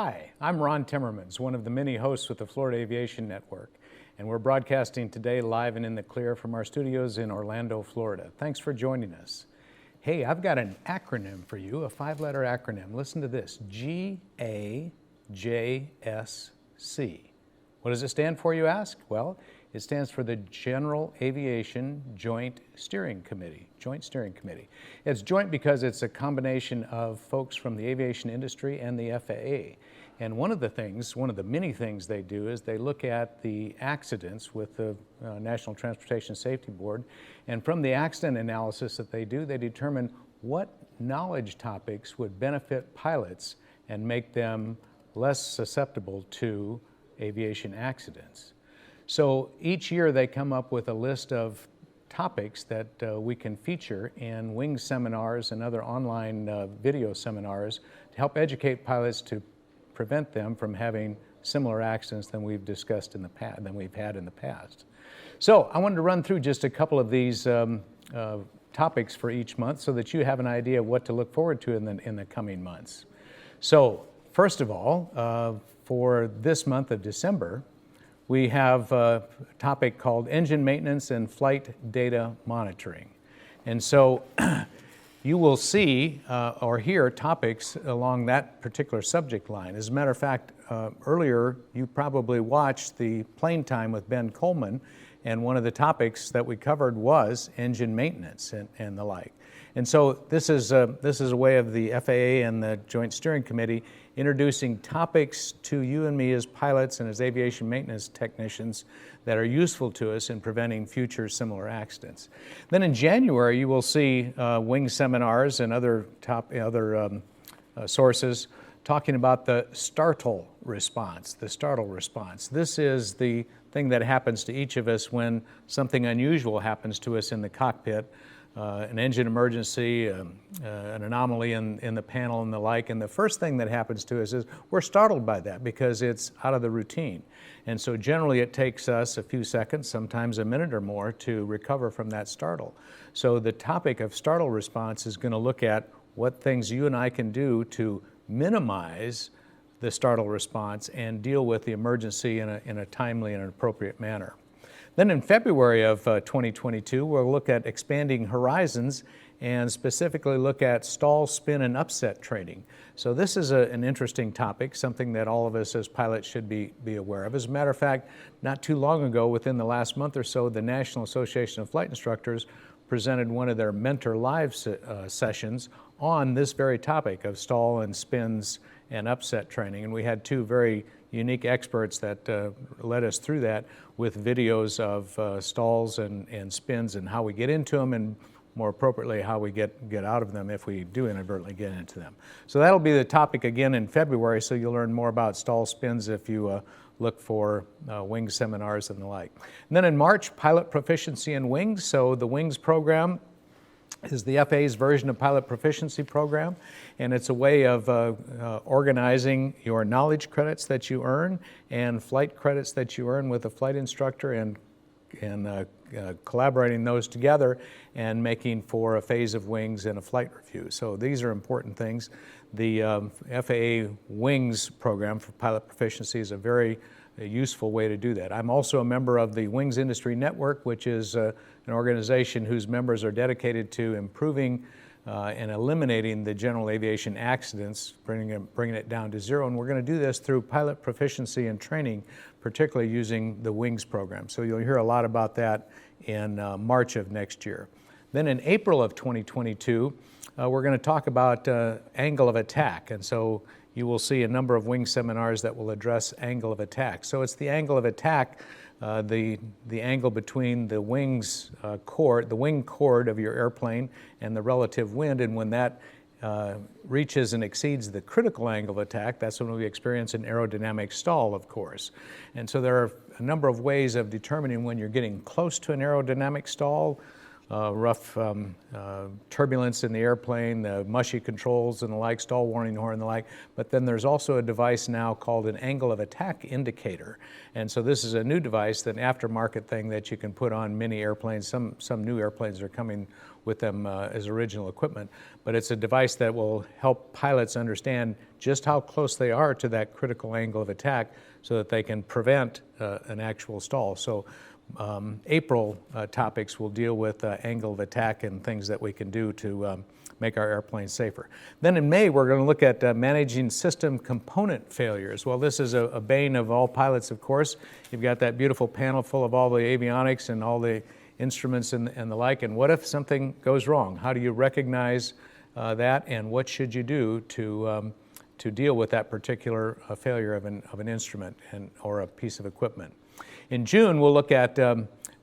Hi, I'm Ron Timmermans, one of the many hosts with the Florida Aviation Network, and we're broadcasting today live and in the clear from our studios in Orlando, Florida. Thanks for joining us. Hey, I've got an acronym for you, a 5-letter acronym. Listen to this, GAJSC. What does it stand for, you ask? Well, it stands for the General Aviation Joint Steering Committee. Joint Steering Committee. It's joint because it's a combination of folks from the aviation industry and the FAA. And one of the many things they do is they look at the accidents with the National Transportation Safety Board. And from the accident analysis that they do, they determine what knowledge topics would benefit pilots and make them less susceptible to aviation accidents. So each year they come up with a list of topics that we can feature in wing seminars and other online video seminars to help educate pilots to prevent them from having similar accidents than we've discussed in the past, than we've had in the past. So I wanted to run through just a couple of these topics for each month so that you have an idea of what to look forward to in the coming months. So first of all, for this month of December, we have a topic called Engine Maintenance and Flight Data Monitoring. And so you will see or hear topics along that particular subject line. As a matter of fact, earlier you probably watched the Plane Time with Ben Coleman, and one of the topics that we covered was engine maintenance and the like. And so this is a way of the FAA and the Joint Steering Committee introducing topics to you and me as pilots and as aviation maintenance technicians that are useful to us in preventing future similar accidents. Then in January, you will see wing seminars and other sources talking about the Startle Response, the Startle Response. This is the thing that happens to each of us when something unusual happens to us in the cockpit. An engine emergency, an anomaly in the panel and the like. And the first thing that happens to us is we're startled by that because it's out of the routine. And so generally it takes us a few seconds, sometimes a minute or more, to recover from that startle. So the topic of startle response is going to look at what things you and I can do to minimize the startle response and deal with the emergency in a timely and appropriate manner. Then in February of 2022, we'll look at expanding horizons and specifically look at stall, spin, and upset training. So this is an interesting topic, something that all of us as pilots should be aware of. As a matter of fact, not too long ago, within the last month or so, the National Association of Flight Instructors presented one of their Mentor Live sessions on this very topic of stall and spins and upset training. And we had two very unique experts that led us through that with videos of stalls and spins and how we get into them, and more appropriately how we get out of them if we do inadvertently get into them. So that'll be the topic again in February, so you'll learn more about stall spins if you look for wing seminars and the like. And then in March, pilot proficiency in wings. So the wings program is the FAA's version of pilot proficiency program, and it's a way of organizing your knowledge credits that you earn and flight credits that you earn with a flight instructor and collaborating those together and making for a phase of wings and a flight review. So these are important things. The FAA Wings program for pilot proficiency is a very useful way to do that. I'm also a member of the Wings Industry Network, which is an organization whose members are dedicated to improving and eliminating the general aviation accidents, bringing it down to zero. And we're going to do this through pilot proficiency and training, particularly using the Wings program. So you'll hear a lot about that in March of next year. Then in April of 2022, we're going to talk about angle of attack. And so you will see a number of wing seminars that will address angle of attack. So it's the angle of attack, the angle between the wings cord, the wing cord of your airplane and the relative wind, and when that reaches and exceeds the critical angle of attack, that's when we experience an aerodynamic stall, of course. And so there are a number of ways of determining when you're getting close to an aerodynamic stall. rough turbulence in the airplane, the mushy controls and the like, stall warning horn and the like. But then there's also a device now called an angle of attack indicator. And so this is a new device, an aftermarket thing that you can put on many airplanes. Some new airplanes are coming with them as original equipment. But it's a device that will help pilots understand just how close they are to that critical angle of attack so that they can prevent an actual stall. So April topics will deal with angle of attack and things that we can do to make our airplanes safer. Then in May, we're going to look at managing system component failures. Well, this is a bane of all pilots, of course. You've got that beautiful panel full of all the avionics and all the instruments and the like, and what if something goes wrong? How do you recognize that, and what should you do to deal with that particular failure of an instrument or a piece of equipment? In June, we'll look at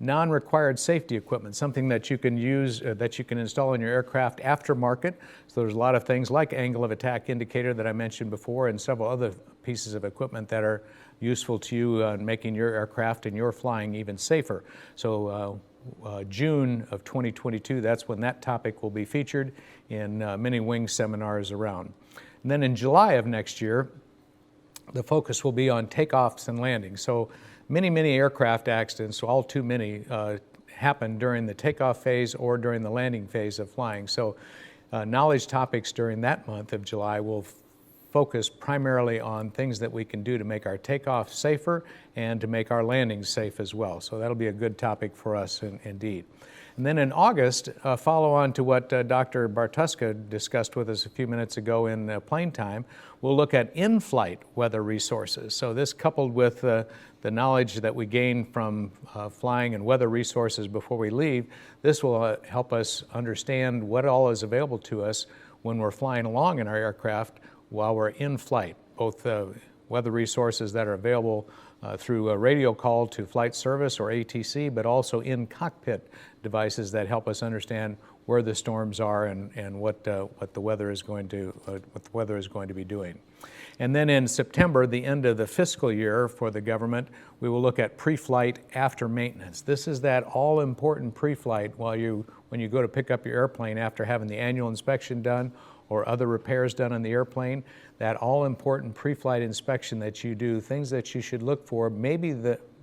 non-required safety equipment, something that you can use, that you can install in your aircraft aftermarket. So there's a lot of things like angle of attack indicator that I mentioned before, and several other pieces of equipment that are useful to you in making your aircraft and your flying even safer. So June of 2022, that's when that topic will be featured in many wing seminars around. And then in July of next year, the focus will be on takeoffs and landings. So many aircraft accidents, all too many, happen during the takeoff phase or during the landing phase of flying. So knowledge topics during that month of July will focus primarily on things that we can do to make our takeoff safer and to make our landings safe as well. So that'll be a good topic for us indeed. And then in August, follow on to what Dr. Bartuska discussed with us a few minutes ago in plane time, we'll look at in-flight weather resources. So this, coupled with the knowledge that we gain from flying and weather resources before we leave, this will help us understand what all is available to us when we're flying along in our aircraft while we're in flight, both weather resources that are available through a radio call to flight service or ATC, but also in cockpit devices that help us understand where the storms are and what the weather is going to be doing. And then in September, the end of the fiscal year for the government, we will look at pre-flight after maintenance. This is that all-important pre-flight when you go to pick up your airplane after having the annual inspection done or other repairs done on the airplane, that all-important pre-flight inspection that you do, things that you should look for, maybe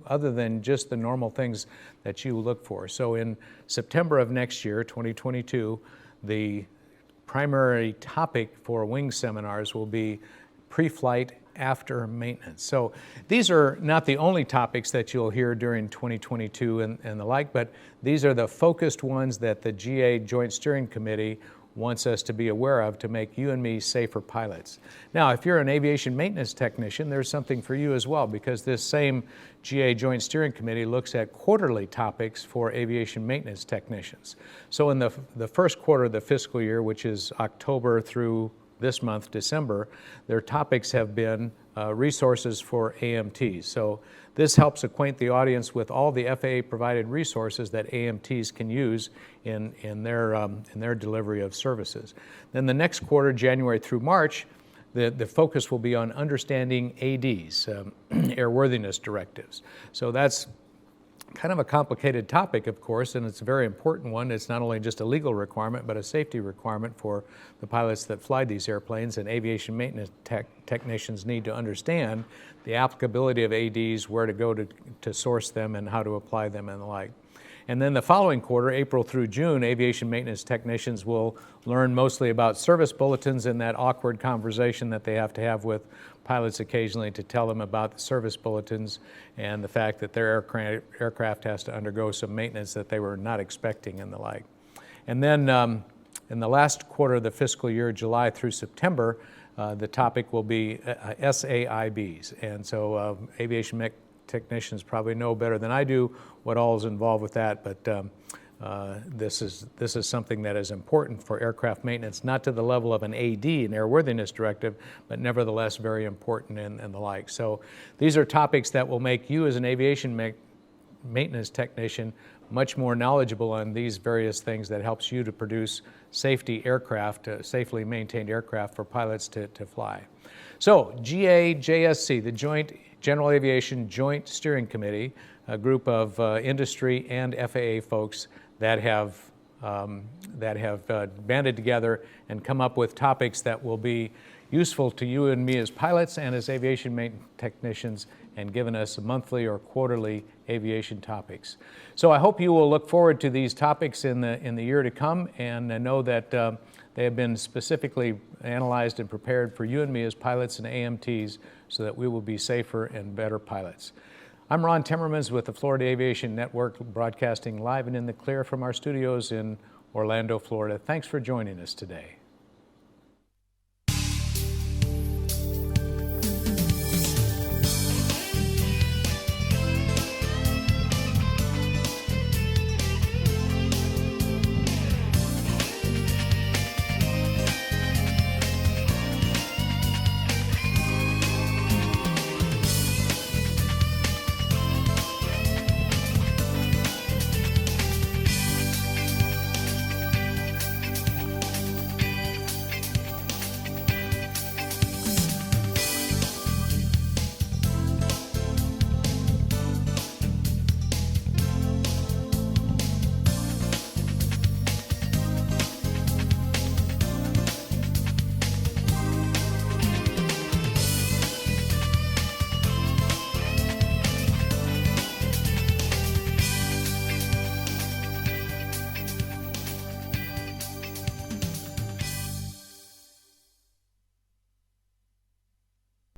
other than just the normal things that you look for. So in September of next year, 2022, the primary topic for wing seminars will be pre-flight after maintenance. So these are not the only topics that you'll hear during 2022 and the like, but these are the focused ones that the GA Joint Steering Committee wants us to be aware of to make you and me safer pilots. Now, if you're an aviation maintenance technician, there's something for you as well, because this same GA Joint Steering Committee looks at quarterly topics for aviation maintenance technicians. So in the first quarter of the fiscal year, which is October through this month, December, their topics have been resources for AMTs. So this helps acquaint the audience with all the FAA-provided resources that AMTs can use in their delivery of services. Then the next quarter, January through March, the focus will be on understanding ADs, airworthiness directives. So that's kind of a complicated topic, of course, and it's a very important one. It's not only just a legal requirement, but a safety requirement for the pilots that fly these airplanes, and aviation maintenance technicians need to understand the applicability of ADs, where to go to source them, and how to apply them and the like. And then the following quarter, April through June, aviation maintenance technicians will learn mostly about service bulletins and that awkward conversation that they have to have with pilots occasionally to tell them about the service bulletins and the fact that their aircraft has to undergo some maintenance that they were not expecting and the like. And then in the last quarter of the fiscal year, July through September, the topic will be SAIBs. And so aviation technicians probably know better than I do what all is involved with that, but this is something that is important for aircraft maintenance, not to the level of an AD, an airworthiness directive, but nevertheless very important and the like. So these are topics that will make you as an aviation maintenance technician much more knowledgeable on these various things that helps you to produce safety aircraft, safely maintained aircraft for pilots to fly. So GAJSC, the General Aviation Joint Steering Committee, a group of industry and FAA folks that have that have banded together and come up with topics that will be useful to you and me as pilots and as aviation maintenance technicians, and given us monthly or quarterly aviation topics. So I hope you will look forward to these topics in the year to come, and know that they have been specifically analyzed and prepared for you and me as pilots and AMTs so that we will be safer and better pilots. I'm Ron Timmermans with the Florida Aviation Network, broadcasting live and in the clear from our studios in Orlando, Florida. Thanks for joining us today.